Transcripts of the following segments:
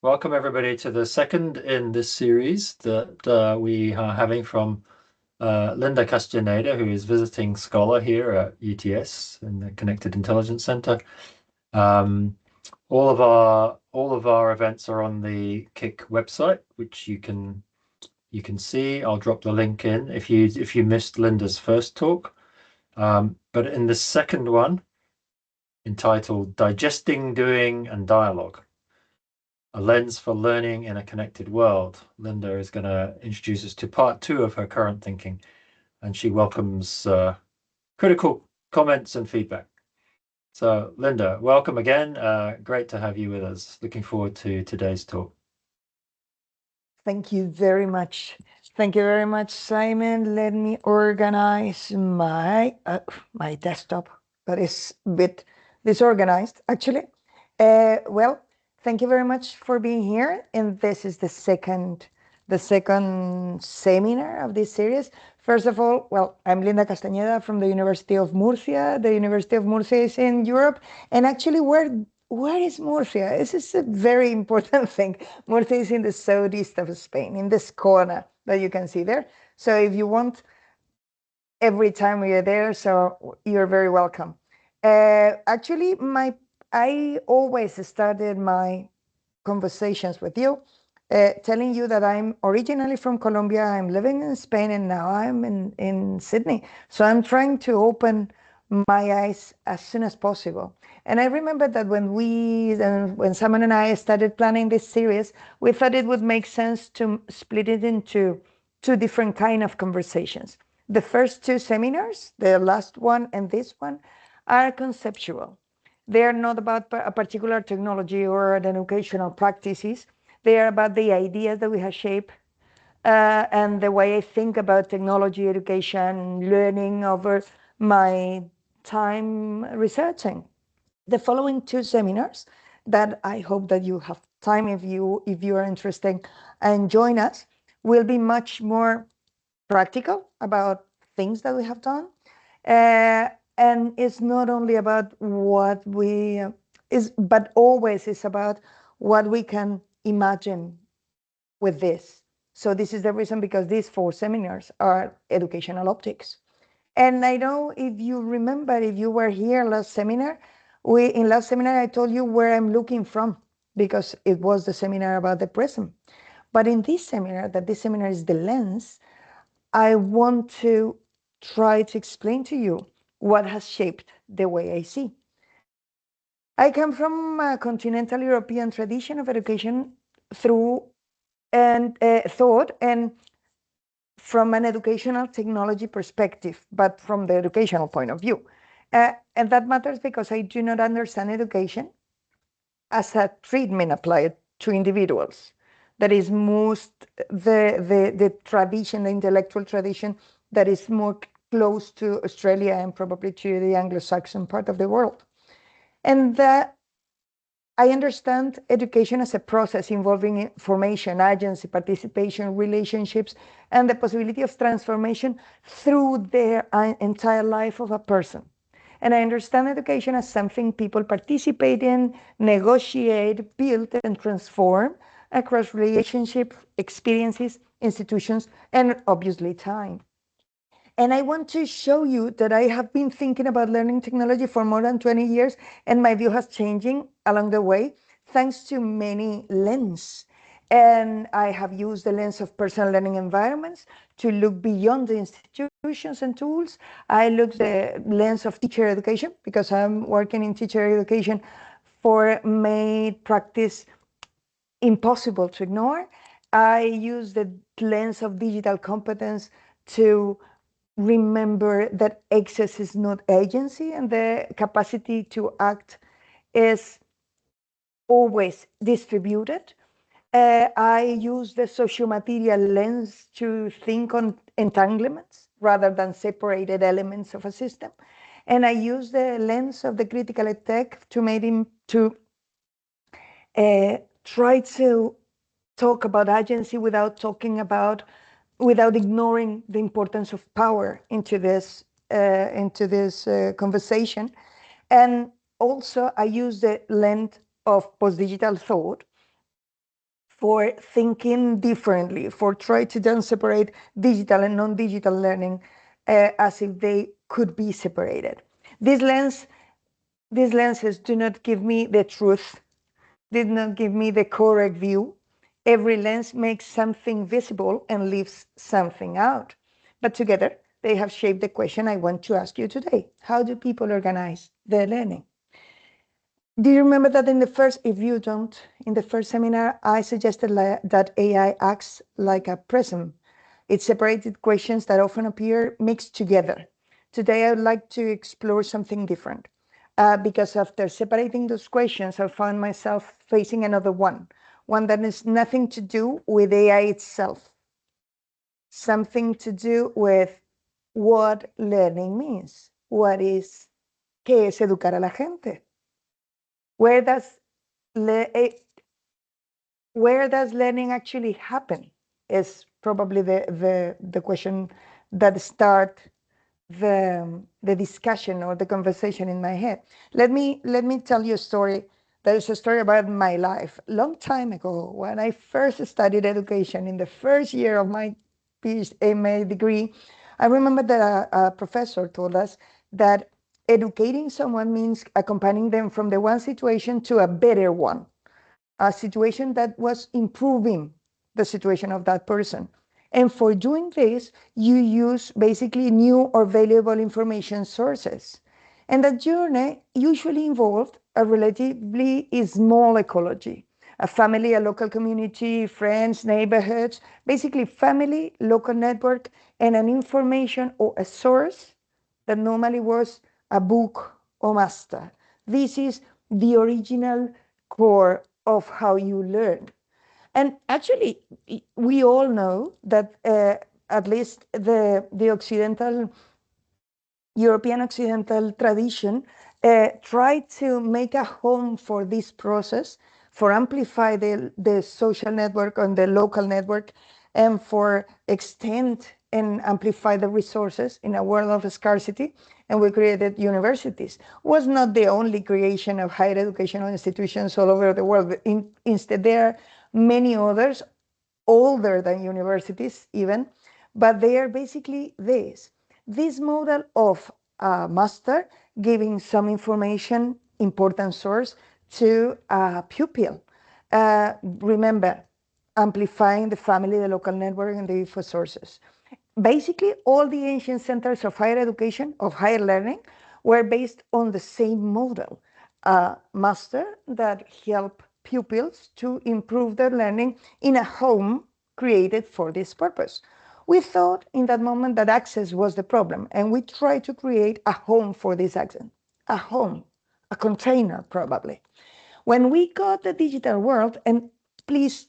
Welcome everybody to the second in this series that we are having from Linda Castañeda, who is visiting scholar here at UTS in the Connected Intelligence Center. All of our events are on the KIC website, which you can see. I'll drop the link in if you missed Linda's first talk. But in the second one, entitled Digesting, Doing, and Dialogue, a lens for learning in a connected world, Linda is going to introduce us to part 2 of her current thinking, and she welcomes critical comments and feedback. So Linda, welcome again. Great to have you with us. Looking forward to today's talk. Thank you very much. Thank you very much, Simon. Let me organize my desktop. That is a bit disorganized, actually. Well, thank you very much for being here. And this is the second seminar of this series. First of all, well, I'm Linda Castañeda from the University of Murcia. The University of Murcia is in Europe. And actually, where is Murcia? This is a very important thing. Murcia is in the southeast of Spain, in this corner that you can see there. So if you want, every time we are there, so you're very welcome. Actually, I always started my conversations with you telling you that I'm originally from Colombia, I'm living in Spain, and now I'm in Sydney. So I'm trying to open my eyes as soon as possible. And I remember that when Simon and I started planning this series, we thought it would make sense to split it into two different kind of conversations. The first two seminars, the last one and this one, are conceptual. They are not about a particular technology or an educational practices. They are about the ideas that we have shaped and the way I think about technology, education, learning over my time researching. The following two seminars that I hope that you have time if you are interested and join us will be much more practical about things that we have done. And it's not only about what we but always it's about what we can imagine with this. So this is the reason, because these four seminars are educational optics. And I know if you remember, if you were here last seminar, I told you where I'm looking from, because it was the seminar about the prism. But in this seminar, this seminar is the lens, I want to try to explain to you what has shaped the way I see. I come from a continental European tradition of education through and thought, and from an educational technology perspective, but from the educational point of view. And that matters because I do not understand education as a treatment applied to individuals. That is most the tradition, the intellectual tradition that is more close to Australia and probably to the Anglo-Saxon part of the world. And that I understand education as a process involving formation, agency, participation, relationships, and the possibility of transformation through the entire life of a person. And I understand education as something people participate in, negotiate, build, and transform across relationships, experiences, institutions, and obviously time. And I want to show you that I have been thinking about learning technology for more than 20 years, and my view has changing along the way, thanks to many lenses. And I have used the lens of personal learning environments to look beyond the institutions and tools. I look the lens of teacher education, because I'm working in teacher education, for made practice impossible to ignore. I use the lens of digital competence to remember that access is not agency, and the capacity to act is always distributed. I use the socio-material lens to think on entanglements rather than separated elements of a system. And I use the lens of the critical tech to make him to try to talk about agency without ignoring the importance of power into this conversation. And also I use the lens of post-digital thought for thinking differently, for trying to then separate digital and non-digital learning as if they could be separated. These lenses do not give me the truth, did not give me the correct view. Every lens makes something visible and leaves something out. But together, they have shaped the question I want to ask you today. How do people organize their learning? Do you remember that if you don't, in the first seminar, I suggested that AI acts like a prism. It separated questions that often appear mixed together. Today, I would like to explore something different. Because after separating those questions, I found myself facing another one that has nothing to do with AI itself, something to do with what learning means. ¿Qué es educar a la gente? Where does learning actually happen? Is probably the question that start the discussion or the conversation in my head. Let me tell you a story. There is a story about my life. Long time ago, when I first studied education in the first year of my PhD degree, I remember that a professor told us that educating someone means accompanying them from the one situation to a better one, a situation that was improving the situation of that person. And for doing this, you use basically new or valuable information sources. And that journey usually involved a relatively small ecology, a family, a local community, friends, neighborhoods, basically family, local network, and an information or a source that normally was a book or master. This is the original core of how you learn. And actually, we all know that at least the Occidental, European Occidental tradition tried to make a home for this process, for amplify the social network and the local network, and for extend and amplify the resources in a world of scarcity. And we created universities. Was not the only creation of higher educational institutions all over the world. Instead, there are many others, older than universities even, but they are basically this model of a master giving some information, important source, to a pupil. Remember, amplifying the family, the local network, and the info sources. Basically, all the ancient centers of higher education, of higher learning, were based on the same model. A master that helped pupils to improve their learning in a home created for this purpose. We thought in that moment that access was the problem, and we tried to create a home for this access. A home, a container, probably. When we got the digital world, and please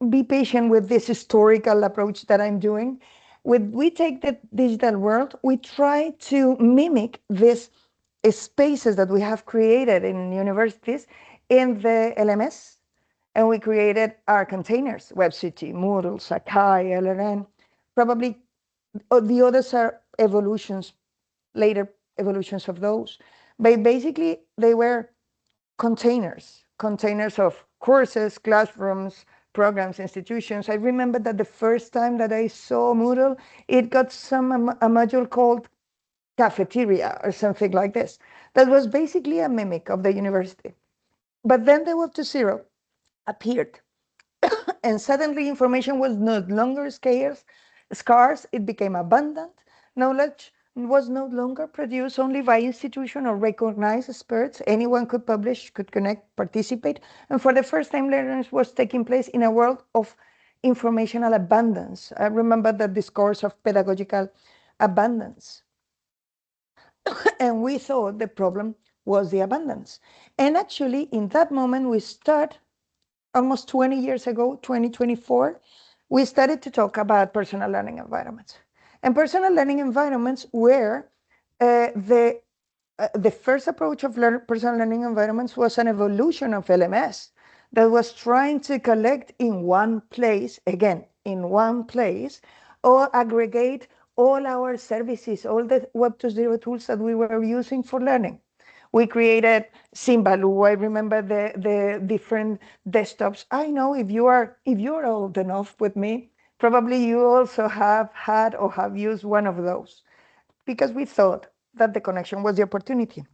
be patient with this historical approach that I'm doing, when we take the digital world, we try to mimic these spaces that we have created in universities in the LMS, and we created our containers, WebCT, Moodle, Sakai, LRN. Probably the others are evolutions, later evolutions of those. But basically, they were containers of courses, classrooms, programs, institutions. I remember that the first time that I saw Moodle, it got a module called cafeteria or something like this. That was basically a mimic of the university. But then the Web 2.0 appeared, and suddenly information was no longer scarce, it became abundant. Knowledge was no longer produced only by institution or recognized experts. Anyone could publish, could connect, participate. And for the first time, learning was taking place in a world of informational abundance. I remember the discourse of pedagogical abundance. And we thought the problem was the abundance. And actually, in that moment, we start almost 20 years ago, 2024, we started to talk about personal learning environments. And personal learning environments were the first approach of personal learning environments was an evolution of LMS that was trying to collect in one place, again, in one place, or aggregate all our services, all the Web 2.0 tools that we were using for learning. We created Simbaloo. I remember the different desktops. I know if you're old enough with me, probably you also have had or have used one of those, because we thought that the connection was the opportunity.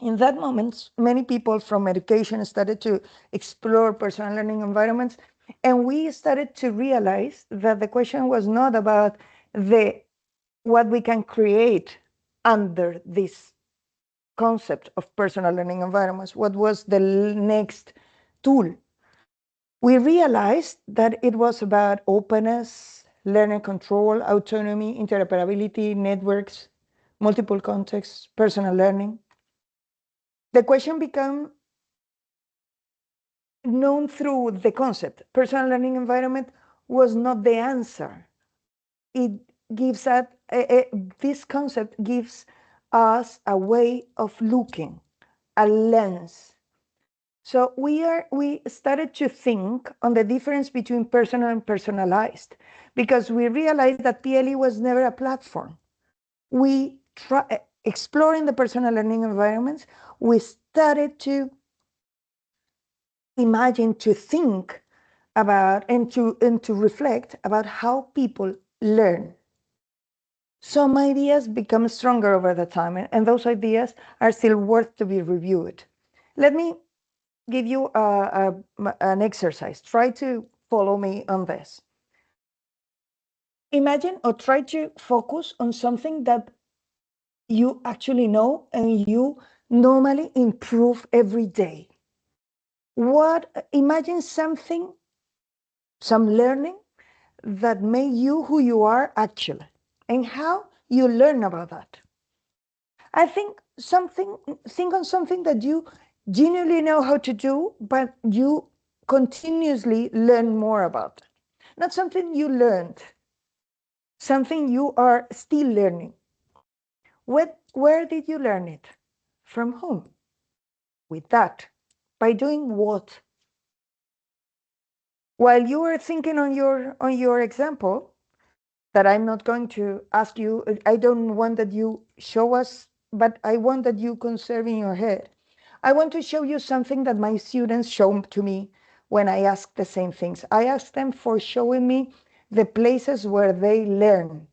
In that moment, many people from education started to explore personal learning environments, and we started to realize that the question was not about the what we can create under this concept of personal learning environments. What was the next tool? We realized that it was about openness, learner control, autonomy, interoperability, networks, multiple contexts, personal learning. The question became known through the concept. Personal learning environment was not the answer. It gives us, this concept gives us a way of looking, a lens. So we started to think on the difference between personal and personalized, because we realized that PLE was never a platform. We try exploring the personal learning environments. We started to imagine, to think about, and to reflect about how people learn. Some ideas become stronger over the time, and those ideas are still worth to be reviewed. Let me give you an exercise. Try to follow me on this. Imagine or try to focus on something that you actually know and you normally improve every day. Imagine something, some learning that made you who you are actually, and how you learn about that. I think think on something that you genuinely know how to do, but you continuously learn more about. Not something you learned, something you are still learning. Where did you learn it? From whom? With that. By doing what? While you were thinking on your example, that I'm not going to ask you, I don't want that you show us, but I want that you conserve in your head. I want to show you something that my students show to me when I ask the same things. I ask them for showing me the places where they learn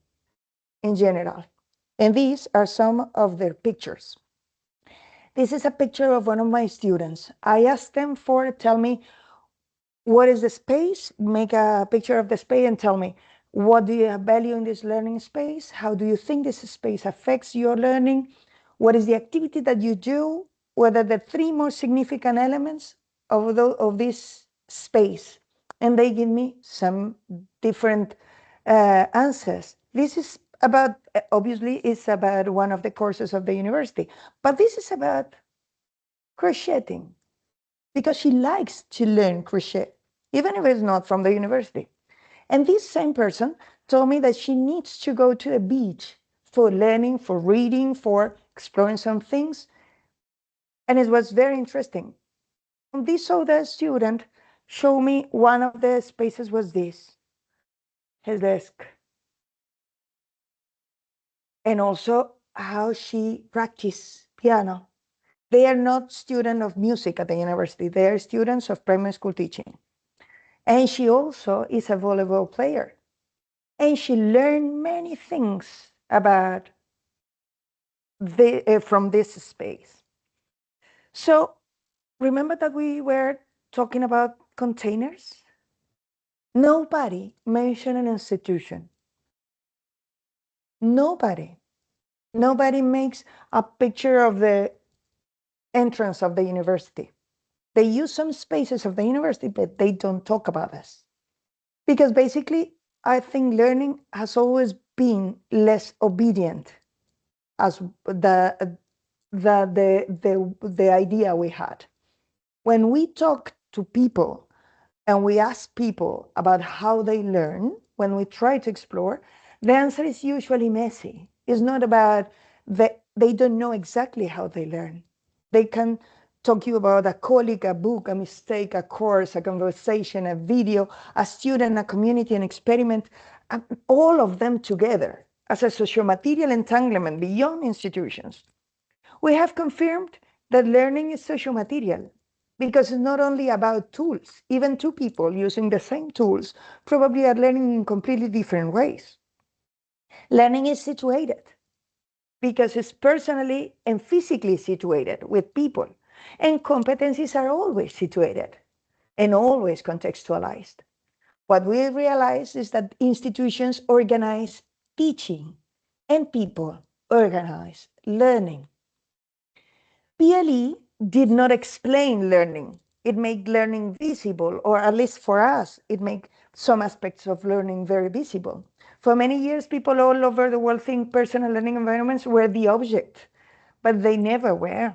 in general. And these are some of their pictures. This is a picture of one of my students. I asked them for, tell me, what is the space? Make a picture of the space and tell me, what do you have value in this learning space? How do you think this space affects your learning? What is the activity that you do? What are the three most significant elements of this space? And they give me some different answers. This is about, obviously, it's about one of the courses of the university, but this is about crocheting, because she likes to learn crochet, even if it's not from the university. And this same person told me that she needs to go to the beach for learning, for reading, for exploring some things. And it was very interesting. And this other student showed me one of the spaces was this, his desk. And also how she practiced piano. They are not students of music at the university. They are students of primary school teaching. And she also is a volleyball player. And she learned many things about from this space. So remember that we were talking about containers? Nobody mentioned an institution. Nobody. Nobody makes a picture of the entrance of the university. They use some spaces of the university, but they don't talk about us. Because basically, I think learning has always been less obedient as the idea we had. When we talk to people and we ask people about how they learn, when we try to explore, the answer is usually messy. It's not about they don't know exactly how they learn. They can talk to you about a colleague, a book, a mistake, a course, a conversation, a video, a student, a community, an experiment, all of them together as a socio-material entanglement beyond institutions. We have confirmed that learning is social material because it's not only about tools. Even two people using the same tools probably are learning in completely different ways. Learning is situated because it's personally and physically situated with people. And competencies are always situated and always contextualized. What we realize is that institutions organize teaching and people organize learning. PLE did not explain learning. It made learning visible, or at least for us, it made some aspects of learning very visible. For many years, people all over the world think personal learning environments were the object, but they never were.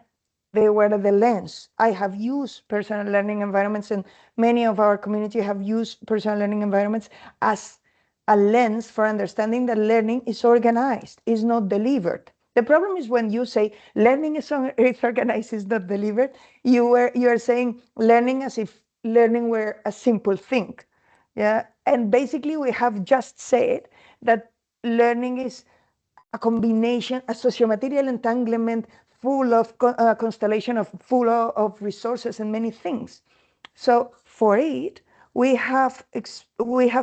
They were the lens. I have used personal learning environments, and many of our community have used personal learning environments as a lens for understanding that learning is organized, is not delivered. The problem is when you say learning is organized, is not delivered, you are saying learning as if learning were a simple thing. Yeah, and basically we have just said that learning is a combination, a sociomaterial entanglement full of constellation of full of resources and many things. So for it, we have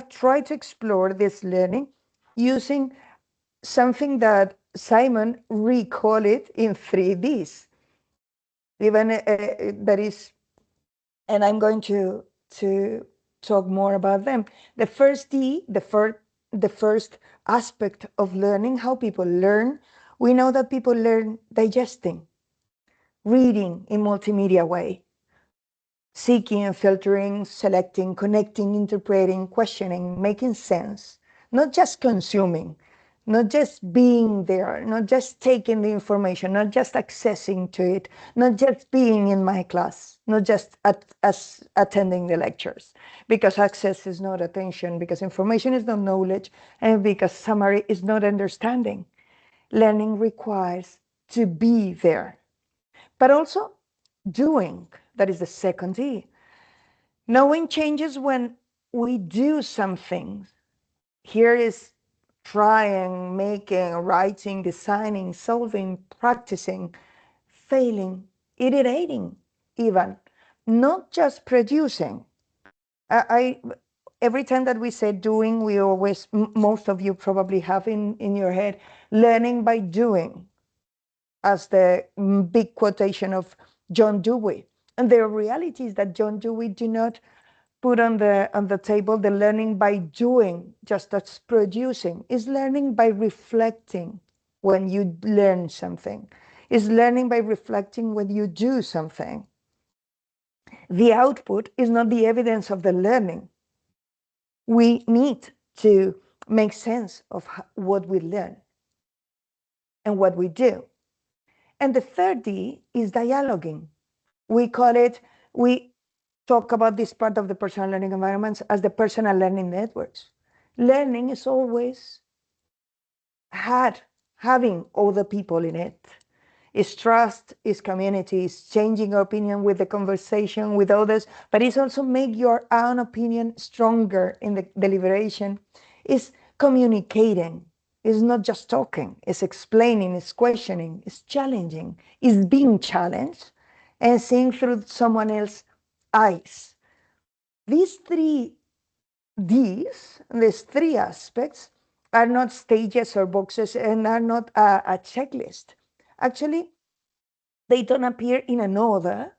tried to explore this learning using something that Simon recalled it in 3Ds. Even that is, and I'm going to talk more about them. The first D, the first aspect of learning, how people learn. We know that people learn digesting, reading in multimedia way, seeking and filtering, selecting, connecting, interpreting, questioning, making sense, not just consuming, not just being there, not just taking the information, not just accessing to it, not just being in my class, not just as attending the lectures, because access is not attention, because information is not knowledge, and because summary is not understanding. Learning requires to be there, but also doing. That is the second E. Knowing changes when we do something. Here is trying, making, writing, designing, solving, practicing, failing, iterating, even, not just producing. I every time that we say doing, we always, most of you probably have in your head, learning by doing, as the big quotation of John Dewey. And the reality is that John Dewey did not put on the table the learning by doing, just as producing. Is learning by reflecting when you learn something. Is learning by reflecting when you do something. The output is not the evidence of the learning. We need to make sense of what we learn and what we do. And the third D is dialoguing. We call it, we talk about this part of the personal learning environments as the personal learning networks. Learning is always having other people in it. It's trust, it's community, it's changing your opinion with the conversation with others, but it's also make your own opinion stronger in the deliberation. It's communicating. It's not just talking, it's explaining, it's questioning, it's challenging, it's being challenged and seeing through someone else's eyes. These three these three aspects are not stages or boxes and are not a checklist. Actually, they don't appear in an order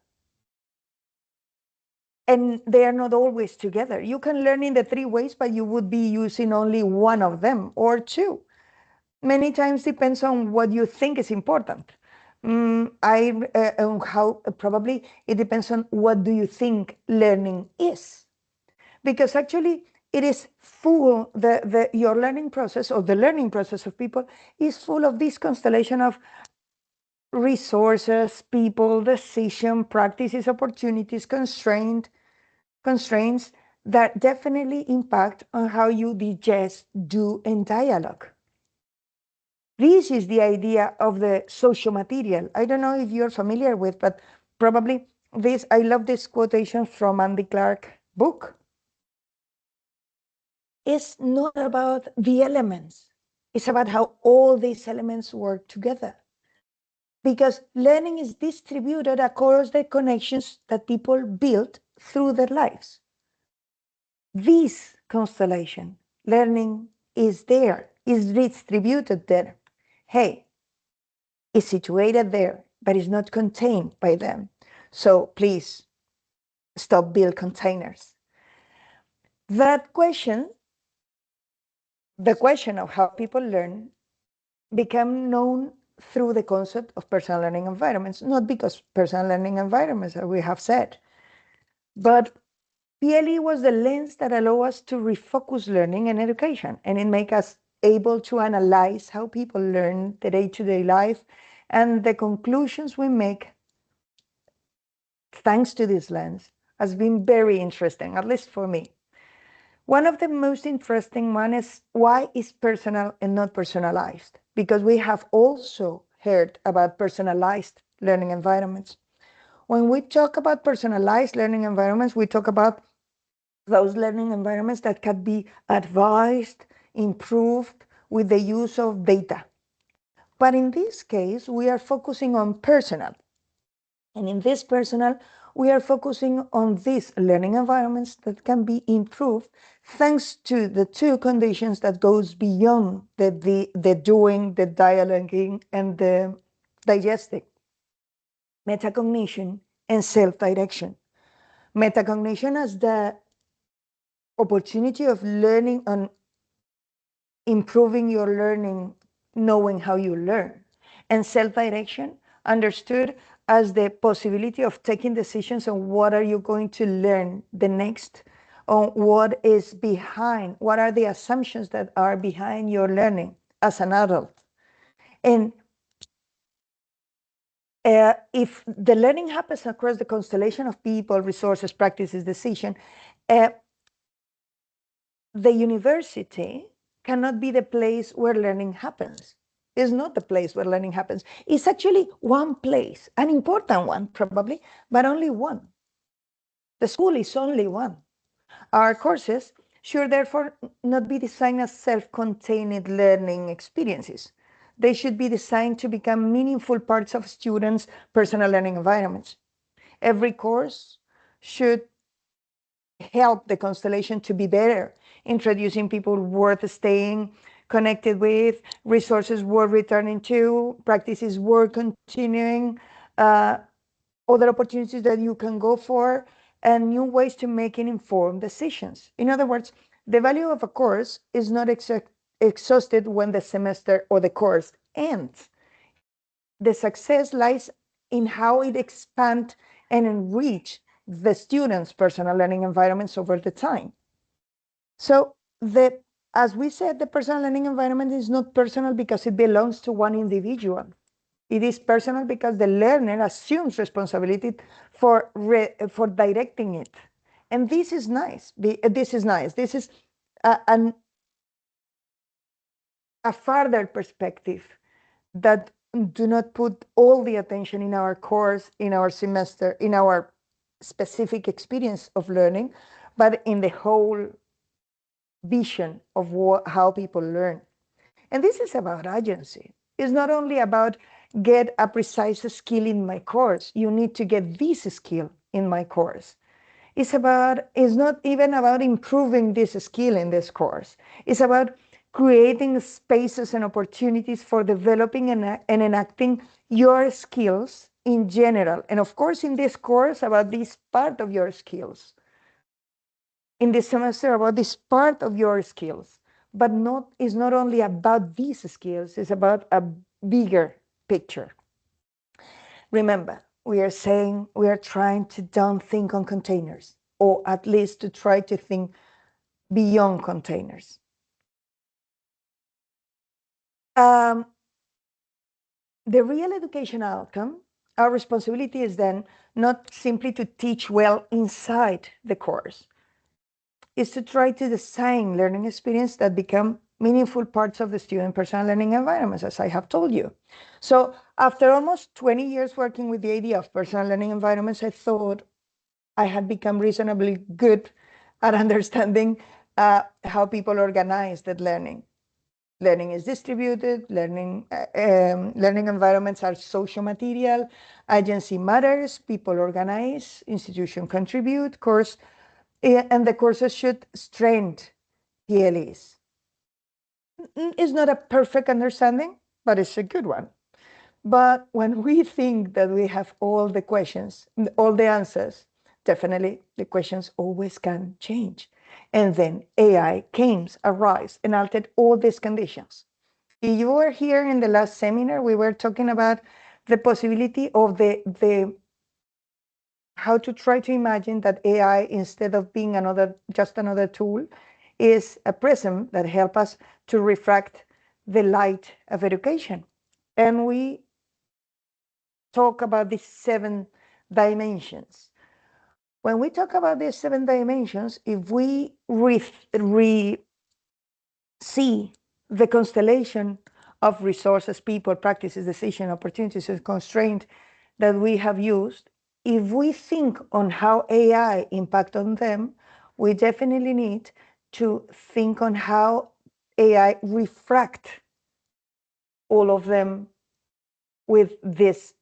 and they are not always together. You can learn in the three ways, but you would be using only one of them or two. Many times depends on what you think is important. How probably it depends on what do you think learning is, because actually it is full, your learning process or the learning process of people is full of this constellation of resources, people, decision, practices, opportunities, constraints that definitely impact on how you digest, do, and dialogue. This is the idea of the social material. I don't know if you're familiar with, but probably this, I love this quotation from Andy Clark's book. It's not about the elements. It's about how all these elements work together. because learning is distributed across the connections that people build through their lives. This constellation, learning is there, is distributed there. Hey, is situated there, but is not contained by them. So please stop build containers. That question, the question of how people learn, became known through the concept of personal learning environments, not because personal learning environments, as we have said, but PLE was the lens that allowed us to refocus learning and education, and it made us able to analyze how people learn the day-to-day life, and the conclusions we make thanks to this lens has been very interesting, at least for me. One of the most interesting one is why is personal and not personalized? Because we have also heard about personalized learning environments. When we talk about personalized learning environments, we talk about those learning environments that can be advised, improved with the use of data. But in this case, we are focusing on personal. And in this personal, we are focusing on these learning environments that can be improved thanks to the two conditions that goes beyond the doing, the dialoguing, and the digesting: metacognition and self-direction. Metacognition as the opportunity of learning on improving your learning, knowing how you learn, and self-direction understood as the possibility of taking decisions on what are you going to learn the next, on what is behind, what are the assumptions that are behind your learning as an adult. And if the learning happens across the constellation of people, resources, practices, decision, the university cannot be the place where learning happens. It's not the place where learning happens. It's actually one place, an important one probably, but only one. The school is only one. Our courses should therefore not be designed as self-contained learning experiences. They should be designed to become meaningful parts of students' personal learning environments. Every course should help the constellation to be better, introducing people worth staying connected with, resources worth returning to, practices worth continuing, other opportunities that you can go for, and new ways to making informed decisions. In other words, the value of a course is not exhausted when the semester or the course ends. The success lies in how it expands and enrich the students' personal learning environments over the time. So as we said, the personal learning environment is not personal because it belongs to one individual. It is personal because the learner assumes responsibility for directing it. And this is nice. This is nice. This is a further perspective that do not put all the attention in our course, in our semester, in our specific experience of learning, but in the whole vision of how people learn. And this is about agency. It's not only about get a precise skill in my course. You need to get this skill in my course. It's not even about improving this skill in this course. It's about creating spaces and opportunities for developing and enacting your skills in general. And of course, in this course, about this part of your skills. In this semester, about this part of your skills. But it's not only about these skills, it's about a bigger picture. Remember, we are trying to don't think on containers, or at least to try to think beyond containers. The real education outcome, our responsibility is then not simply to teach well inside the course, is to try to design learning experience that become meaningful parts of the student personal learning environments, as I have told you. So after almost 20 years working with the idea of personal learning environments, I thought I had become reasonably good at understanding how people organize that learning. Learning is distributed, learning environments are social material, agency matters, people organize, institution contribute, course, and the courses should strengthen PLEs. It's not a perfect understanding, but it's a good one. But when we think that we have all the questions, all the answers, definitely the questions always can change. And then AI came, arise, and altered all these conditions. If you were here in the last seminar, we were talking about the possibility of the how to try to imagine that AI, instead of being just another tool, is a prism that helps us to refract the light of education. And we talk about these 7 dimensions. When we talk about these 7 dimensions, if we see the constellation of resources, people, practices, decision, opportunities, and constraints that we have used, if we think on how AI impact on them, we definitely need to think on how AI refract all of them with this,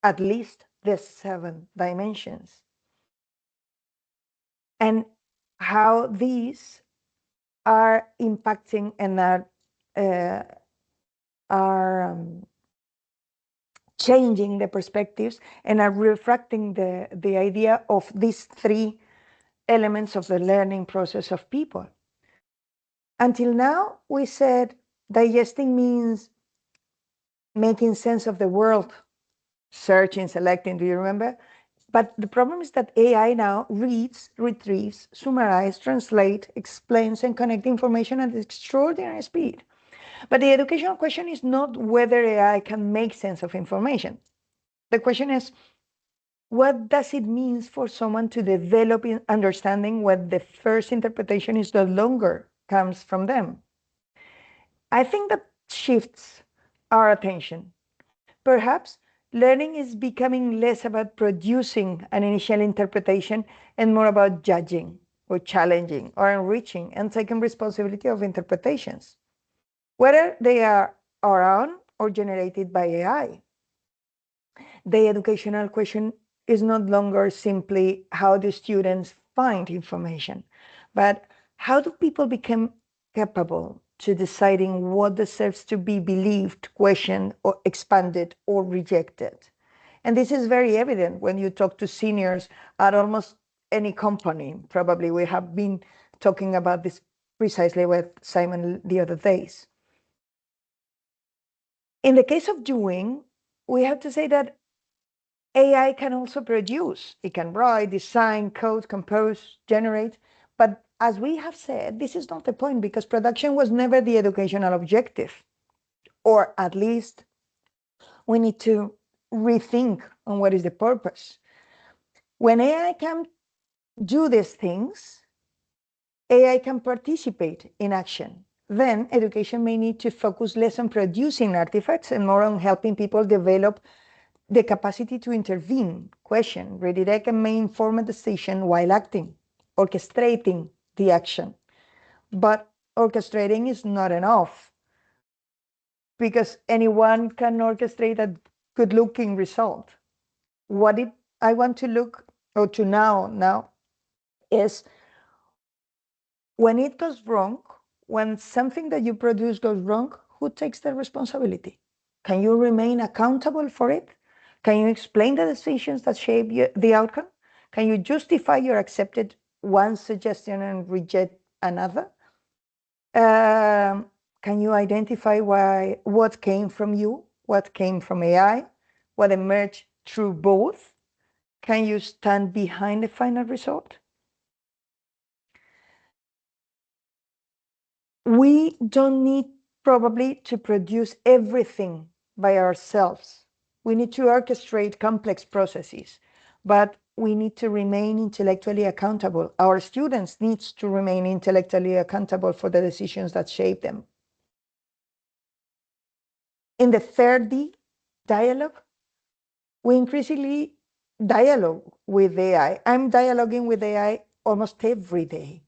at least the 7 dimensions, and how these are impacting and are changing the perspectives and are refracting the idea of these 3 elements of the learning process of people. Until now, we said digesting means making sense of the world, searching, selecting, do you remember? But the problem is that AI now reads, retrieves, summarizes, translates, explains, and connects information at extraordinary speed. But the educational question is not whether AI can make sense of information. The question is, what does it mean for someone to develop in understanding when the first interpretation is no longer comes from them? I think that shifts our attention. Perhaps learning is becoming less about producing an initial interpretation and more about judging or challenging or enriching and taking responsibility of interpretations, whether they are our own or generated by AI. The educational question is no longer simply how do students find information, but how do people become capable to deciding what deserves to be believed, questioned, or expanded, or rejected. And this is very evident when you talk to seniors at almost any company. Probably we have been talking about this precisely with Simon the other days. In the case of doing, we have to say that AI can also produce. It can write, design, code, compose, generate. But as we have said, this is not the point because production was never the educational objective. Or at least we need to rethink on what is the purpose. When AI can do these things, AI can participate in action. Then education may need to focus less on producing artifacts and more on helping people develop the capacity to intervene, question, redirect, and make informed decision while acting, orchestrating the action. But orchestrating is not enough because anyone can orchestrate a good-looking result. What I want to look or to now is when it goes wrong, when something that you produce goes wrong, who takes the responsibility? Can you remain accountable for it? Can you explain the decisions that shape the outcome? Can you justify your accepted one suggestion and reject another? Can you identify what came from you, what came from AI, what emerged through both? Can you stand behind the final result? We don't need probably to produce everything by ourselves. We need to orchestrate complex processes, but we need to remain intellectually accountable. Our students need to remain intellectually accountable for the decisions that shape them. In the third D, dialogue, we increasingly dialogue with AI. I'm dialoguing with AI almost every day.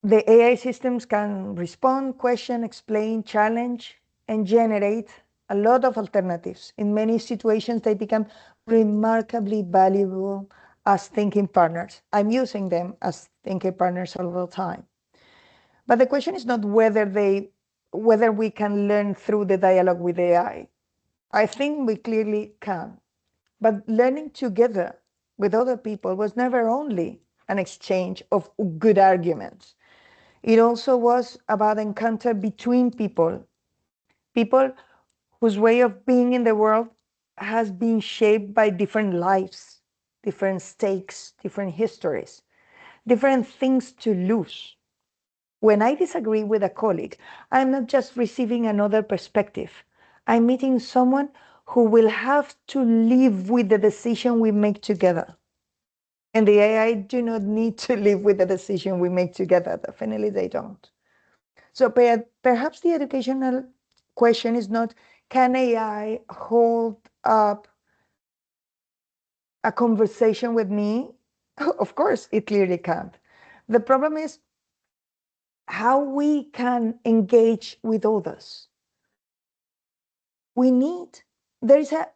The AI systems can respond, question, explain, challenge, and generate a lot of alternatives. In many situations, they become remarkably valuable as thinking partners. I'm using them as thinking partners all the time. But the question is not whether we can learn through the dialogue with AI. I think we clearly can. But learning together with other people was never only an exchange of good arguments. It also was about encounter between people, people whose way of being in the world has been shaped by different lives, different stakes, different histories, different things to lose. When I disagree with a colleague, I'm not just receiving another perspective. I'm meeting someone who will have to live with the decision we make together. And the AI do not need to live with the decision we make together. Definitely they don't. So perhaps the educational question is not, can AI hold up a conversation with me? Of course, it clearly can't. The problem is how we can engage with others. We need, there is a,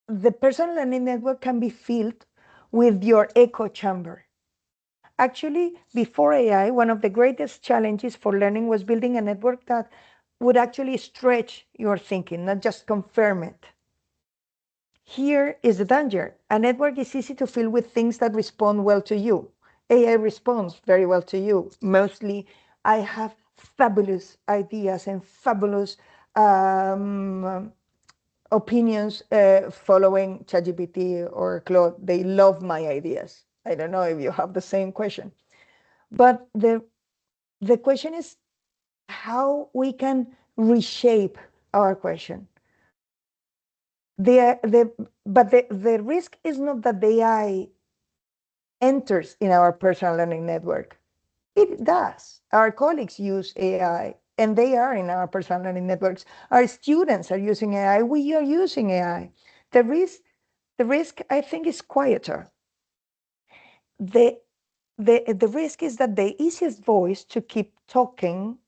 the personal learning network can be filled with your echo chamber. Actually, before AI, one of the greatest challenges for learning was building a network that would actually stretch your thinking, not just confirm it. Here is the danger. A network is easy to fill with things that respond well to you. AI responds very well to you. Mostly, I have fabulous ideas and fabulous opinions following ChatGPT or Claude. They love my ideas. I don't know if you have the same question. But the question is how we can reshape our question. But the risk is not that the AI enters in our personal learning network. It does. Our colleagues use AI and they are in our personal learning networks. Our students are using AI. We are using AI. The risk I think is quieter. The risk is that the easiest voice to keep talking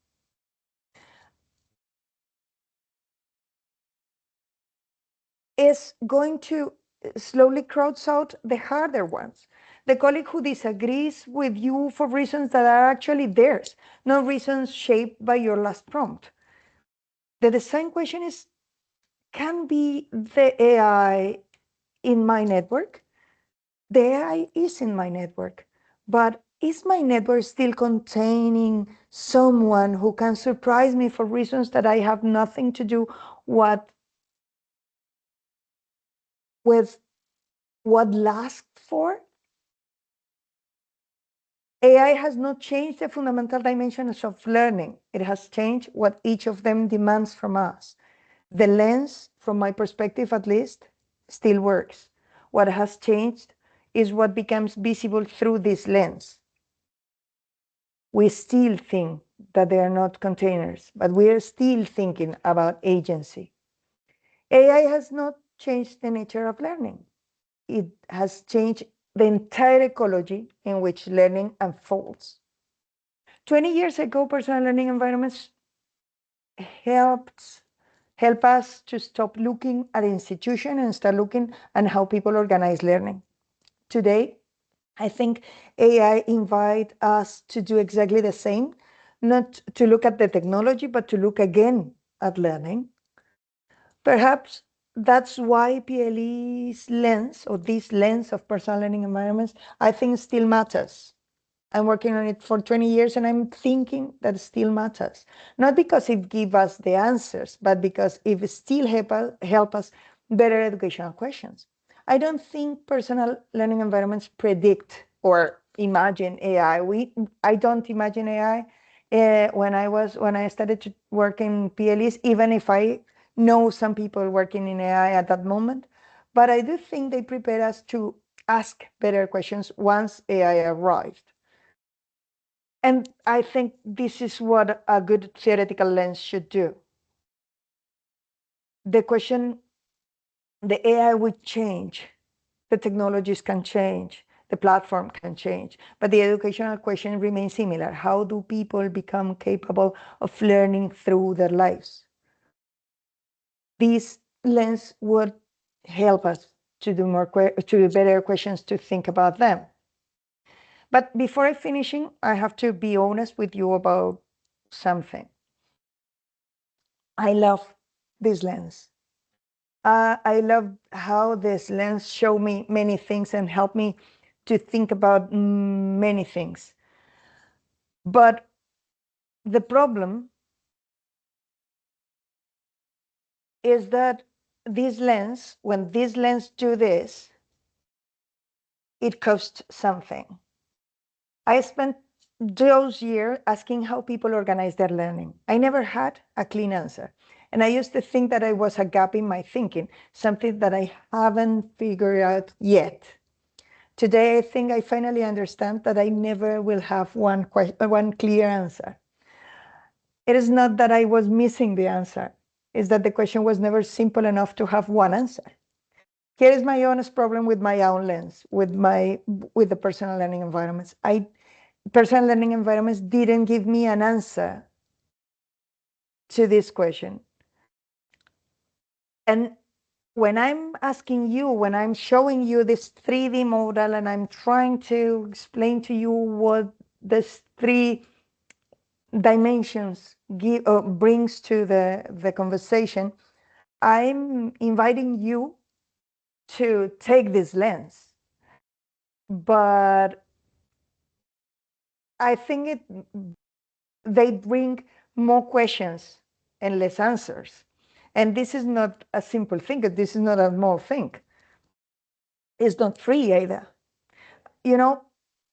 is going to slowly crowd out the harder ones. The colleague who disagrees with you for reasons that are actually theirs, not reasons shaped by your last prompt. The design question is, can be the AI in my network? The AI is in my network, but is my network still containing someone who can surprise me for reasons that I have nothing to do with what asked for? AI has not changed the fundamental dimensions of learning. It has changed what each of them demands from us. The lens, from my perspective at least, still works. What has changed is what becomes visible through this lens. We still think that they are not containers, but we are still thinking about agency. AI has not changed the nature of learning. It has changed the entire ecology in which learning unfolds. 20 years ago, personal learning environments help us to stop looking at institution and start looking at how people organize learning. Today, I think AI invite us to do exactly the same, not to look at the technology, but to look again at learning. Perhaps that's why PLE's lens, or this lens of personal learning environments, I think still matters. I'm working on it for 20 years and I'm thinking that it still matters. Not because it gives us the answers, but because it still help us better educational questions. I don't think personal learning environments predict or imagine AI. I don't imagine AI when I started to work in PLEs, even if I know some people working in AI at that moment. But I do think they prepare us to ask better questions once AI arrived. And I think this is what a good theoretical lens should do. The question, the AI would change, the technologies can change, the platform can change, but the educational question remains similar. How do people become capable of learning through their lives? This lens would help us to do better questions to think about them. But before finishing, I have to be honest with you about something. I love this lens. I love how this lens showed me many things and helped me to think about many things. But the problem is that this lens, when this lens do this, it costs something. I spent those years asking how people organize their learning. I never had a clean answer. And I used to think that I was a gap in my thinking, something that I haven't figured out yet. Today, I think I finally understand that I never will have one clear answer. It is not that I was missing the answer. It's that the question was never simple enough to have one answer. Here is my honest problem with my own lens, with the personal learning environments. Personal learning environments didn't give me an answer to this question. And when I'm asking you, when I'm showing you this 3D model and I'm trying to explain to you what this 3 dimensions brings to the conversation, I'm inviting you to take this lens. But I think they bring more questions and less answers. And this is not a simple thing. This is not a small thing. It's not free either. You know,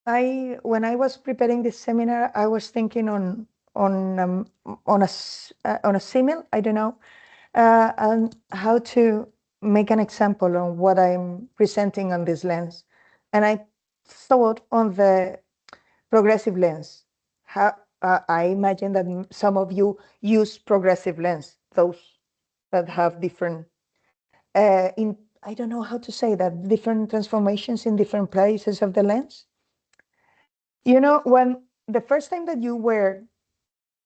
when I was preparing this seminar, I was thinking on a simile, I don't know, and how to make an example on what I'm presenting on this lens. And I thought on the progressive lens. I imagine that some of you use progressive lens, those that have different, I don't know how to say that, different transformations in different places of the lens. You know, when the first time that you wear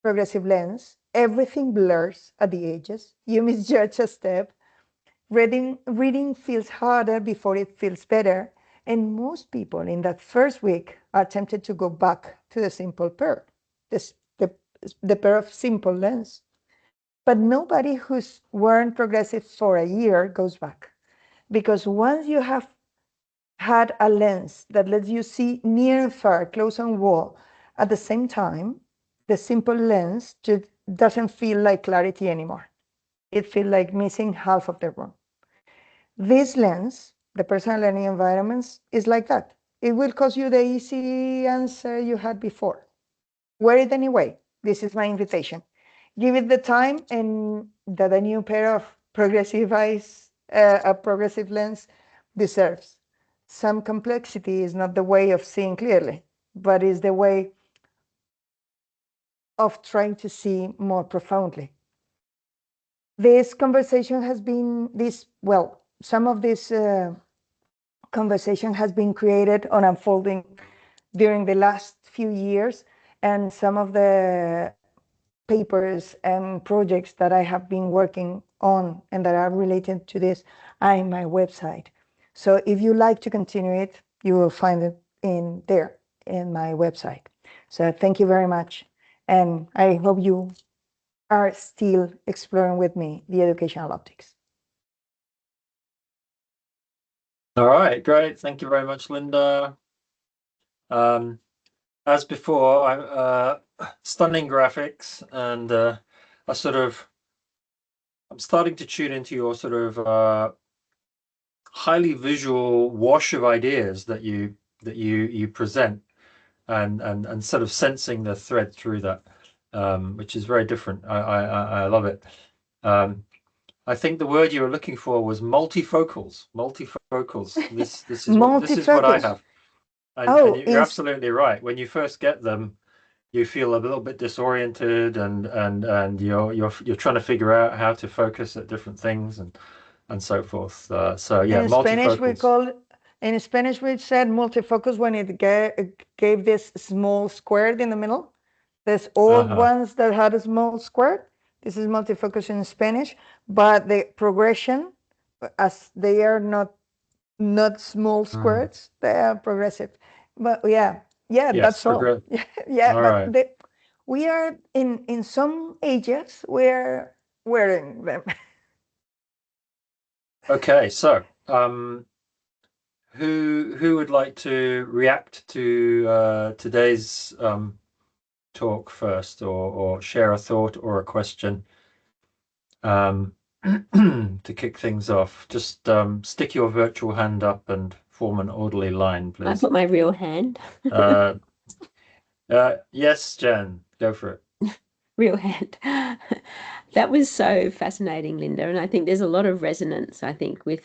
progressive lens, everything blurs at the edges. You misjudge a step. Reading feels harder before it feels better. And most people in that first week are tempted to go back to the simple pair, the pair of simple lens. But nobody who's worn progressive for a year goes back. Because once you have had a lens that lets you see near and far, close and wall, at the same time, the simple lens just doesn't feel like clarity anymore. It feels like missing half of the room. This lens, the personal learning environments, is like that. It will cost you the easy answer you had before. Wear it anyway. This is my invitation. Give it the time and that a new pair of progressive eyes, a progressive lens deserves. Some complexity is not the way of seeing clearly, but is the way of trying to see more profoundly. This conversation has been some of this conversation has been created on unfolding during the last few years, and some of the papers and projects that I have been working on and that are related to this are in my website. So if you like to continue it, you will find it in there in my website. So thank you very much. And I hope you are still exploring with me the educational optics. All right, great. Thank you very much, Linda. As before, stunning graphics, and I'm starting to tune into your sort of highly visual wash of ideas that you present, and sort of sensing the thread through that, which is very different. I love it. I think the word you were looking for was multifocals. This is what I have. And you're absolutely right. When you first get them, you feel a little bit disoriented, and you're trying to figure out how to focus at different things and so forth. So yeah, in Spanish we call In Spanish, we said multifocus when it gave this small square in the middle. There's old ones that had a small square. This is multifocus in Spanish, but the progression, as they are not small squares, they are progressive. But yeah, Yes, that's all. Yeah, All but right. we are in some ages we're wearing them. Okay, so who would like to react to today's talk first, or share a thought or a question um, to kick things off? Just stick your virtual hand up and form an orderly line, I please. put my real hand. Yes, Jen, go for it. Real hand. That was so fascinating, Linda. And I think there's a lot of resonance, I think, with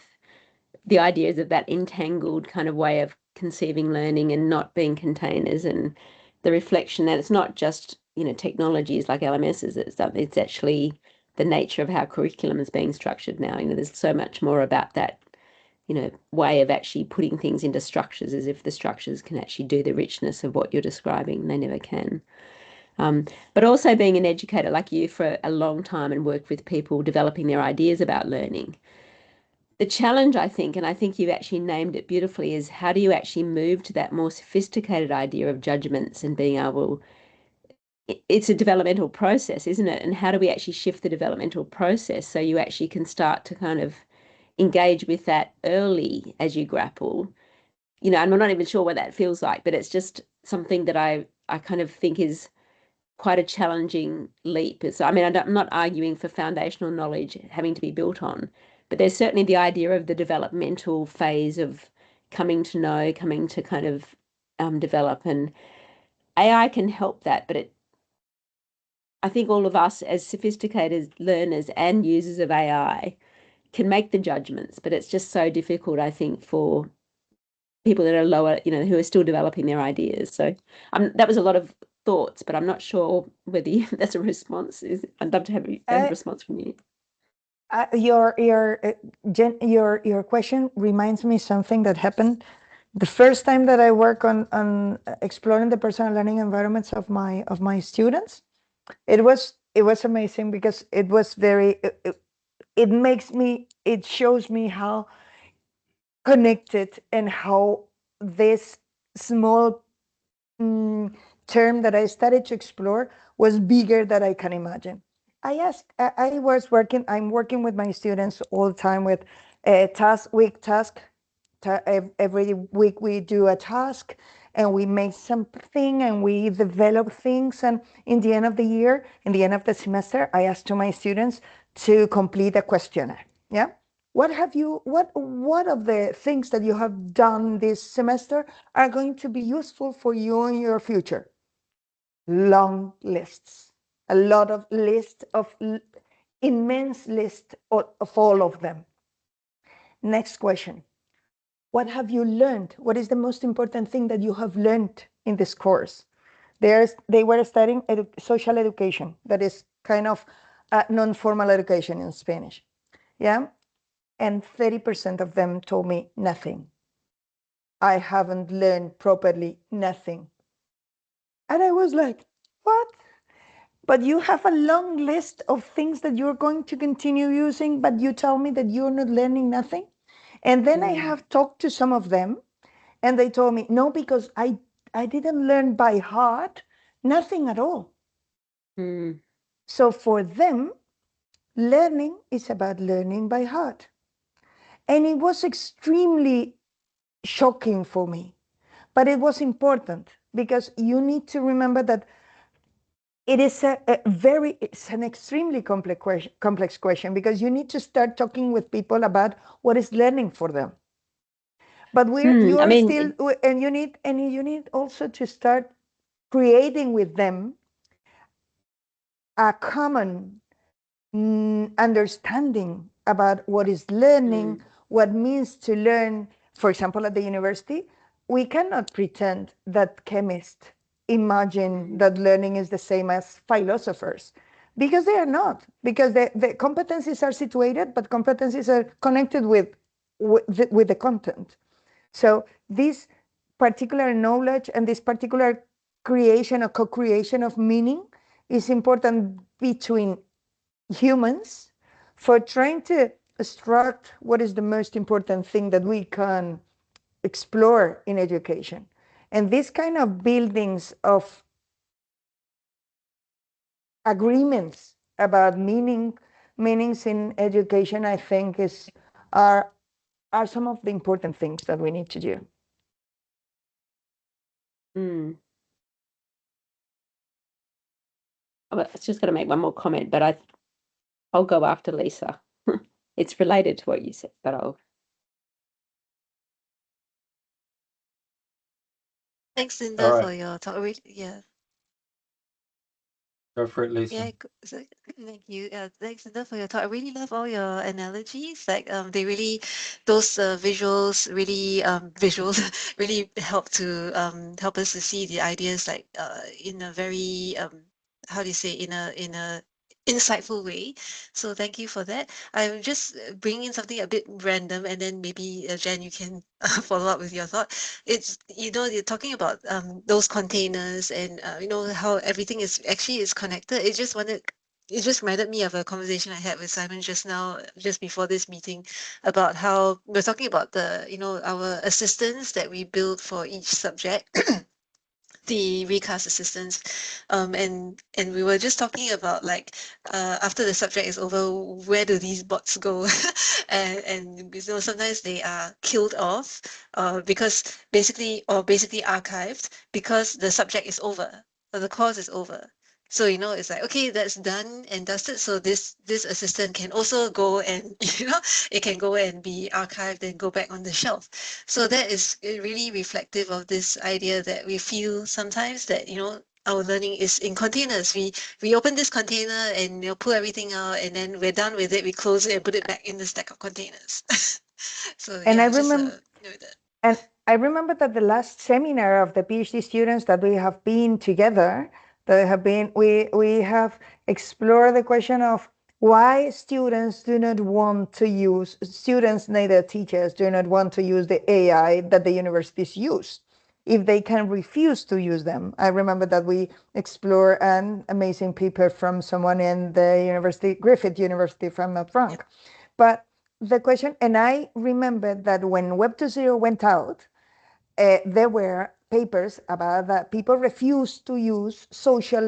the ideas of that entangled kind of way of conceiving learning and not being containers, and the reflection that it's not just, technologies like LMSs, it's actually the nature of how curriculum is being structured now. There's so much more about that, way of actually putting things into structures, as if the structures can actually do the richness of what you're describing. They never can. But also being an educator like you for a long time and worked with people developing their ideas about learning. The challenge, I think, and I think you've actually named it beautifully, is how do you actually move to that more sophisticated idea of judgments and being able, it's a developmental process, isn't it? And how do we actually shift the developmental process so you actually can start to kind of engage with that early as you grapple? And I'm not even sure what that feels like, but it's just something that I kind of think is quite a challenging leap. So, I'm not arguing for foundational knowledge having to be built on, but there's certainly the idea of the developmental phase of coming to know, coming to kind of develop, and AI can help that. But I think all of us as sophisticated learners and users of AI can make the judgments, but it's just so difficult, I think, for people that are lower, who are still developing their ideas. So that was a lot of thoughts, but I'm not sure whether that's a response. I'd love to have a response from you. Jen, your question reminds me something that happened the first time that I work on exploring the personal learning environments of my students. It was amazing because it was very. It shows me how connected and how this small term that I started to explore was bigger than I can imagine. I'm working with my students all the time with a week task. Every week we do a task and we make something and we develop things. And in the end of the year, in the end of the semester, I ask to my students to complete a questionnaire. Yeah. What of the things that you have done this semester are going to be useful for you in your future? Long lists, a lot of lists of immense list of all of them. Next question. What have you learned? What is the most important thing that you have learned in this course? They were studying social education, that is kind of non-formal education in Spanish. Yeah. And 30% of them told me nothing. I haven't learned properly, nothing. And I was like, what? But you have a long list of things that you're going to continue using, but you tell me that you're not learning nothing? And then I have talked to some of them, and they told me, no, because I didn't learn by heart, nothing at all. So for them, learning is about learning by heart. And it was extremely shocking for me, but it was important because you need to remember that it's an extremely complex question because you need to start talking with people about what is learning for them. But you need also to start creating with them a common understanding about what is learning, what means to learn. For example, at the university, we cannot pretend that chemists imagine that learning is the same as philosophers, because they are not, because the competencies are situated, but competencies are connected with the content. So this particular knowledge and this particular creation or co-creation of meaning is important between humans for trying to extract what is the most important thing that we can explore in education. And this kind of buildings of agreements about meanings in education, I think are some of the important things that we need to do. I was just going to make one more comment, but I'll go after Lisa. It's related to what you said, but I'll. Thanks, Linda, All for right. your talk. Yeah. Go for it, Lisa. Yeah, thank you. Thanks, Linda, for your talk. I really love all your analogies. Like, they really, those visuals really help to help us to see the ideas like in a very how do you say, in a insightful way. So thank you for that. I'm just bringing in something a bit random, and then maybe Jen, you can follow up with your thought. It's, you're talking about those containers and how everything is connected. It just reminded me of a conversation I had with Simon just now, just before this meeting, about how we're talking about the our assistants that we build for each subject. The recast assistants, and we were just talking about, like, after the subject is over, where do these bots go? And sometimes they are killed off, because basically archived, because the subject is over, or the course is over. So it's like, okay, that's done and dusted. So this assistant can also go and it can go and be archived and go back on the shelf. So that is really reflective of this idea that we feel sometimes that our learning is in containers. We open this container and pull everything out, and then we're done with it. We close it and put it back in the stack of containers. So And yeah, I just remember, that. and I remember that the last seminar of the PhD students that we have been together, we have explored the question of why students, neither teachers, do not want to use the AI that the universities use, if they can refuse to use them. I remember that we explored an amazing paper from someone in the university, Griffith University, if I'm not wrong. Yep. But the question, and I remember that when Web 2.0 went out, there were papers about that people refused to use social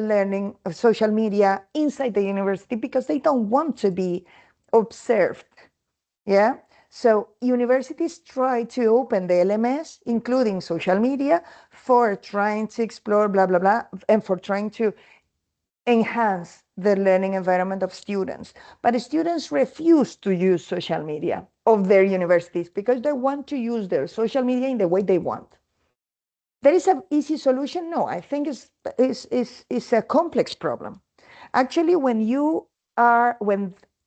media inside the university because they don't want to be observed. Yeah. So universities try to open the LMS, including social media, for trying to explore blah, blah, blah, and for trying to enhance the learning environment of students. But students refuse to use social media of their universities because they want to use their social media in the way they want. There is an easy solution? No, I think it's a complex problem. Actually, when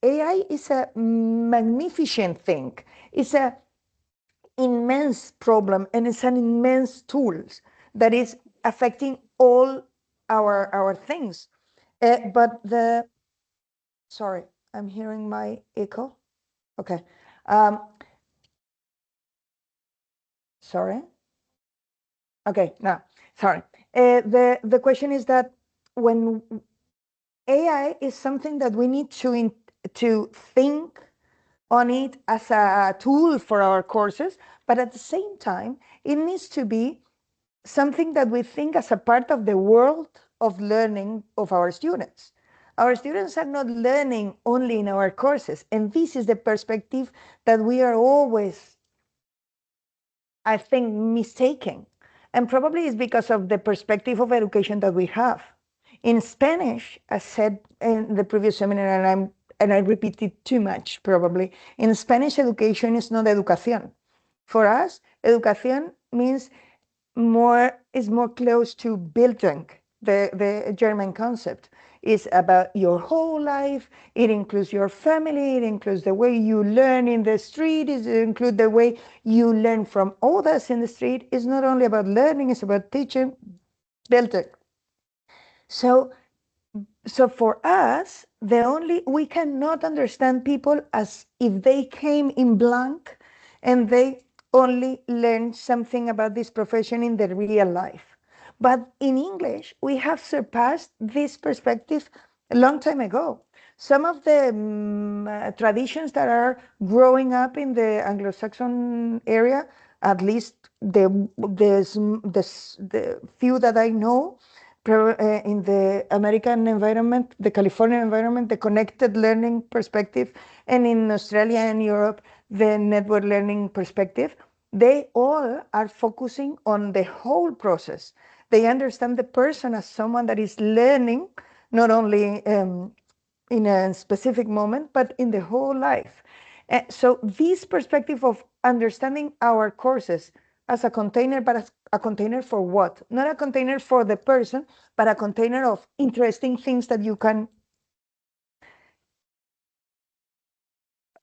AI is a magnificent thing, it's an immense problem, and it's an immense tool that is affecting all our things. But sorry, I'm hearing my echo. Okay. Sorry. Okay, no, sorry. The question is that when AI is something that we need to think on it as a tool for our courses, but at the same time, it needs to be something that we think as a part of the world of learning of our students. Our students are not learning only in our courses, and this is the perspective that we are always, I think, mistaken. And probably it's because of the perspective of education that we have. In Spanish, as said in the previous seminar, and I repeat it too much probably, in Spanish, education is not educación. For us, educación means is more close to Bildung, the German concept. Is about your whole life. It includes your family. It includes the way you learn in the street. It includes the way you learn from others in the street. It's not only about learning, it's about teaching. Bildung. So for us, we cannot understand people as if they came in blank and they only learn something about this profession in the real life. But in English, we have surpassed this perspective a long time ago. Some of the traditions that are growing up in the Anglo-Saxon area, at least the few that I know, in the American environment, the California environment, the connected learning perspective, and in Australia and Europe, the network learning perspective, they all are focusing on the whole process. They understand the person as someone that is learning, not only in a specific moment, but in the whole life. So this perspective of understanding our courses as a container, but as a container for what? Not a container for the person, but a container of interesting things that you can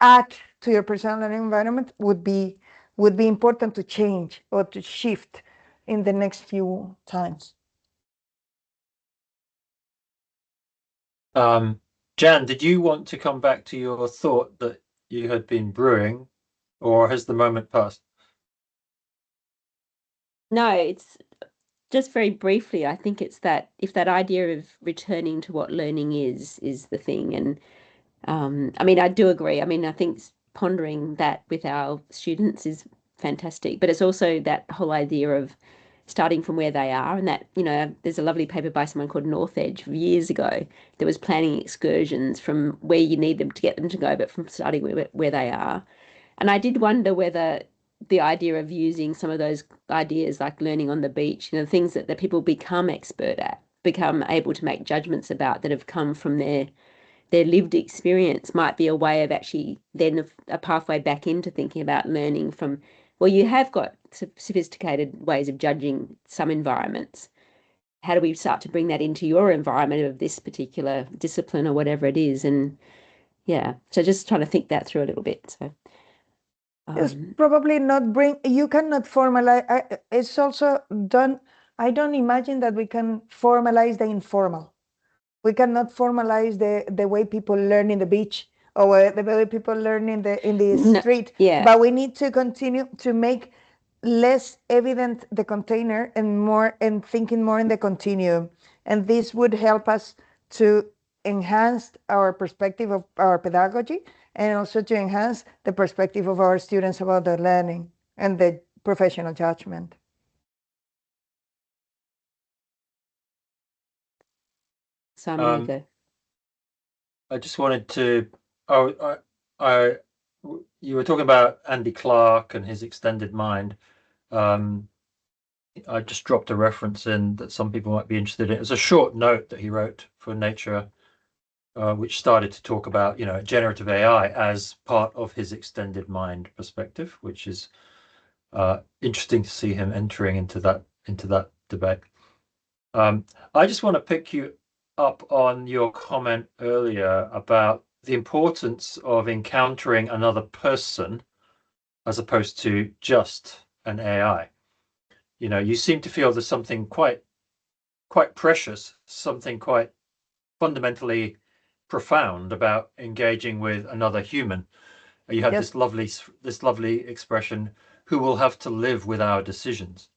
add to your personal learning environment would be important to change or to shift in the next few times. Jan, did you want to come back to your thought that you had been brewing, or has the moment passed? No, it's just very briefly. I think it's that if that idea of returning to what learning is the thing. And I mean, I do agree. I mean, I think pondering that with our students is fantastic, but it's also that whole idea of starting from where they are. And that, you know, there's a lovely paper by someone called North Edge years ago that was planning excursions from where you need them to get them to go, but from starting where they are. And I did wonder whether the idea of using some of those ideas like learning on the beach, you know, things that people become expert at, become able to make judgments about that have come from their lived experience, might be a way of actually then a pathway back into thinking about learning from, well, you have got sophisticated ways of judging some environments. How do we start to bring that into your environment of this particular discipline or whatever it is? And yeah, so just trying to think that through a little bit. So It's probably not you cannot formalize. It's also done. I don't imagine that we can formalize the informal. We cannot formalize the way people learn in the beach or the way people learn in the street. Yeah. But we need to continue to make less evident the container and thinking more in the continuum. And this would help us to enhance our perspective of our pedagogy and also to enhance the perspective of our students about their learning and the professional judgment. Simon, you go. I just wanted to. You were talking about Andy Clark and his extended mind. I just dropped a reference in that some people might be interested in. It was a short note that he wrote for Nature, which started to talk about, generative AI as part of his extended mind perspective, which is interesting to see him entering into that debate. I just want to pick you up on your comment earlier about the importance of encountering another person as opposed to just an AI. You seem to feel there's something quite precious, something quite fundamentally profound about engaging with another human. You have Yes. this lovely expression, who will have to live with our decisions.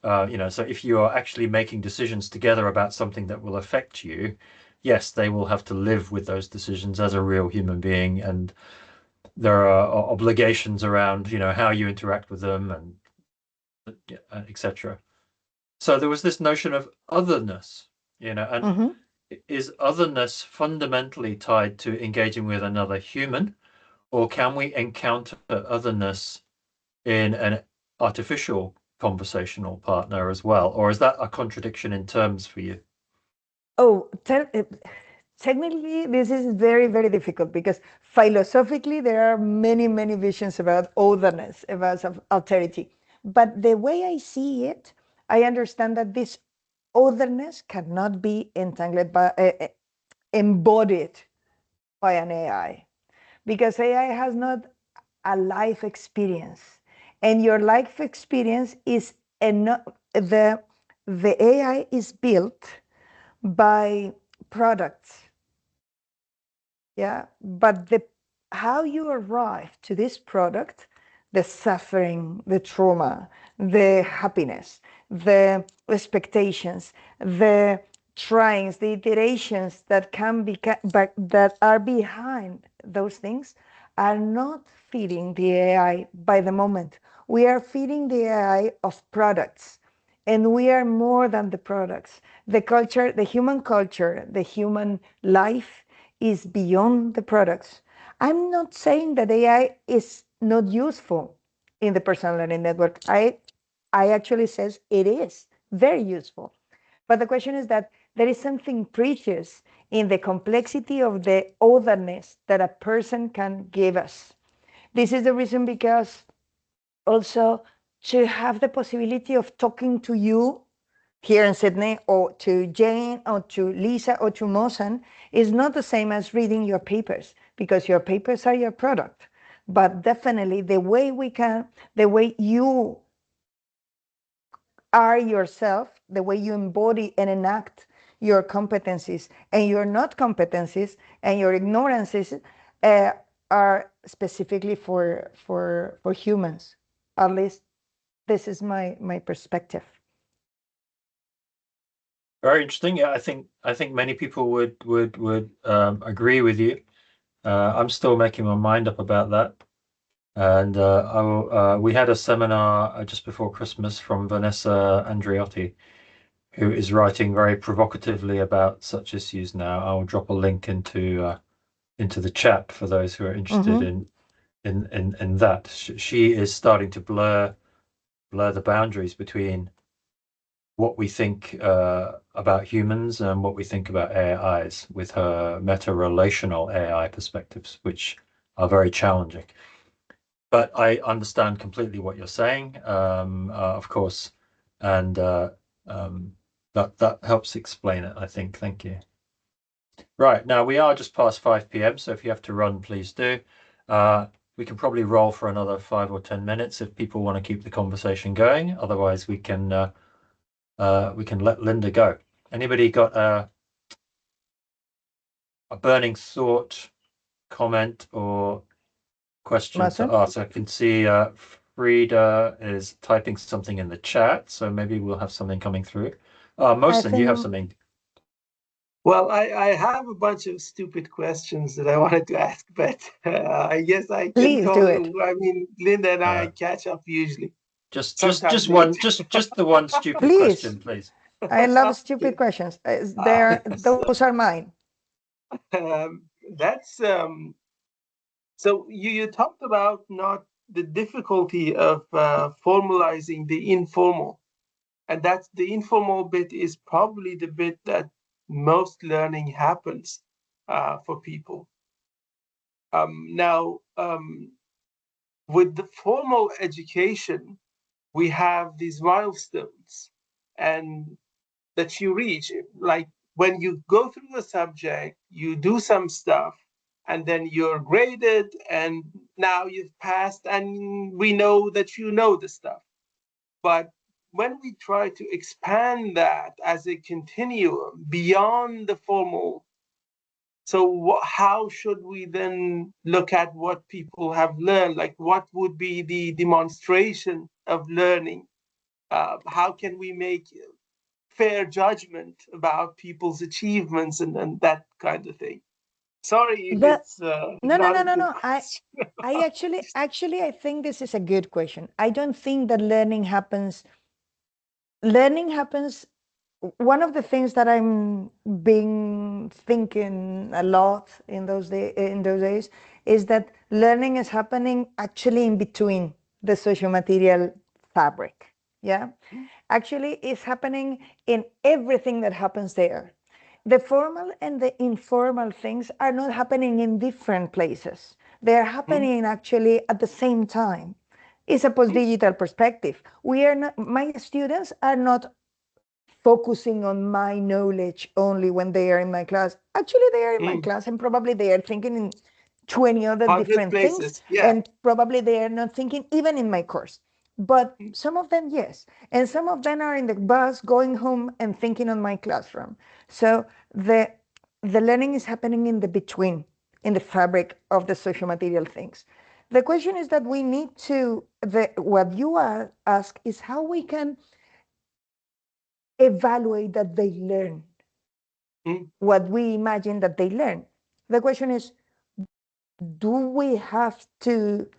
So if you are actually making decisions together about something that will affect you, yes, they will have to live with those decisions as a real human being, and there are obligations around, how you interact with them and etc. So there was this notion of otherness, and is otherness fundamentally tied to engaging with another human, or can we encounter otherness in an artificial conversational partner as well? Or is that a contradiction in terms for you? Oh, technically, this is very, very difficult because philosophically, there are many, many visions about otherness, about alterity. But the way I see it, I understand that this otherness cannot be entangled by, embodied by an AI, because AI has not a life experience, and your life experience is the AI is built by products. Yeah, but how you arrive to this product, the suffering, the trauma, the happiness, the expectations, the tryings, the iterations that can be that are behind those things are not feeding the AI by the moment. We are feeding the AI of products, and we are more than the products. The culture, the human culture, the human life is beyond the products. I'm not saying that AI is not useful in the personal learning network. I actually says it is very useful. But the question is that there is something precious in the complexity of the otherness that a person can give us. This is the reason, because also to have the possibility of talking to you here in Sydney, or to Jane, or to Lisa, or to Mosen, is not the same as reading your papers, because your papers are your product. But definitely the way you are yourself, the way you embody and enact your competencies and your not competencies and your ignorances are specifically for humans. At least this is my perspective. Very interesting. Yeah, I think many people would agree with you. I'm still making my mind up about that. And we had a seminar just before Christmas from Vanessa Andriotti, who is writing very provocatively about such issues now. I'll drop a link into the chat for those who are interested in that. She is starting to blur the boundaries between what we think about humans and what we think about AIs with her meta-relational AI perspectives, which are very challenging. But I understand completely what you're saying, of course, and that helps explain it, I think. Thank you. Right, now we are just past 5 p.m., so if you have to run, please do. We can probably roll for another 5 or 10 minutes if people want to keep the conversation going. Otherwise, we can let Linda go. Anybody got a burning thought, comment, or question to ask? I can see Frida is typing something in the chat, so maybe we'll have something coming through. Mosen, you have something. Well, I have a bunch of stupid questions that I wanted to ask, but I guess I can call it. I mean, Linda and I catch up usually. Just the one stupid question, please. I love stupid questions. Those are mine. That's so you talked about not the difficulty of formalizing the informal, and that's the informal bit is probably the bit that most learning happens for people. Now, with the formal education, we have these milestones and that you reach, like when you go through a subject, you do some stuff, and then you're graded, and now you've passed, and we know that you know the stuff. But when we try to expand that as a continuum beyond the formal, so how should we then look at what people have learned? Like, what would be the demonstration of learning? How can we make fair judgment about people's achievements and that kind of thing? Sorry if it's no. I actually I think this is a good question. I don't think that learning happens. One of the things that I'm been thinking a lot in those days is that learning is happening actually in between the social material fabric. Yeah, actually it's happening in everything that happens there. The formal and the informal things are not happening in different places. They're happening actually at the same time. It's a post-digital perspective. We are not, my students are not focusing on my knowledge only when they are in my class. Actually, they are in my class, and probably they are thinking in 20 other different things. Yeah. And probably they are not thinking even in my course. But some of them, yes. And some of them are in the bus going home and thinking on my classroom. So the learning is happening in the between, in the fabric of the social material things. The question is that we need to, what you ask is how we can evaluate that they learn what we imagine that they learn. The question is, do we have to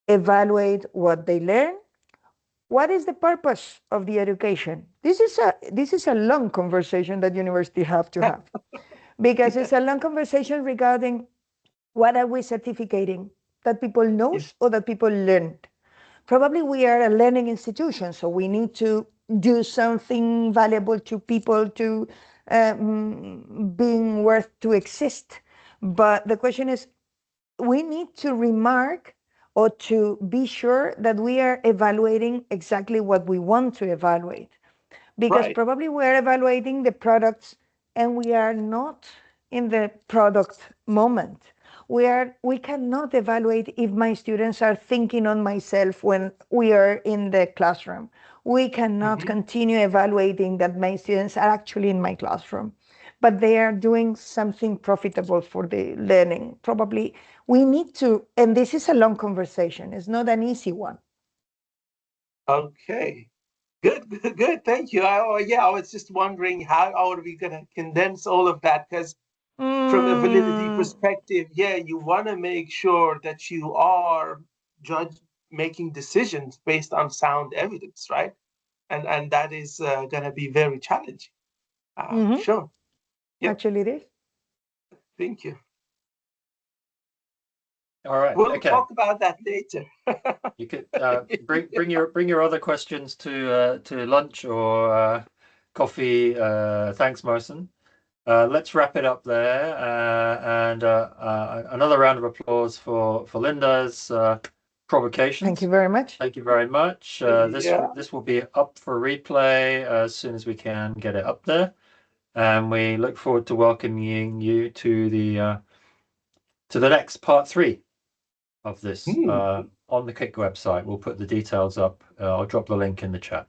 evaluate what they learn? What is the purpose of the education? This is a long conversation that universities have to have, because it's a long conversation regarding what are we certificating, that people knows or that people learned. Probably we are a learning institution, so we need to do something valuable to people to being worth to exist. But the question is, we need to remark or to be sure that we are evaluating exactly what we want to evaluate, because probably we're evaluating the products and we are not in the product moment. We cannot evaluate if my students are thinking on myself when we are in the classroom. We cannot continue evaluating that my students are actually in my classroom, but they are doing something profitable for the learning. Probably we need to, and this is a long conversation, it's not an easy one. Okay. Good. Thank you. I was just wondering how are we going to condense all of that, because from a validity perspective, you want to make sure that you are making decisions based on sound evidence, right? And that is going to be very challenging. Sure. Yep. Actually, it is. Thank you. All right. We'll Okay. talk about that later. You could bring your other questions to lunch or coffee. Thanks, Marcin. Let's wrap it up there, and another round of applause for Linda's provocations. Thank you very much. Thank you very much. This will be up for replay as soon as we can get it up there, and we look forward to welcoming you to the next part 3 of this on the KIC website. We'll put the details up. I'll drop the link in the chat.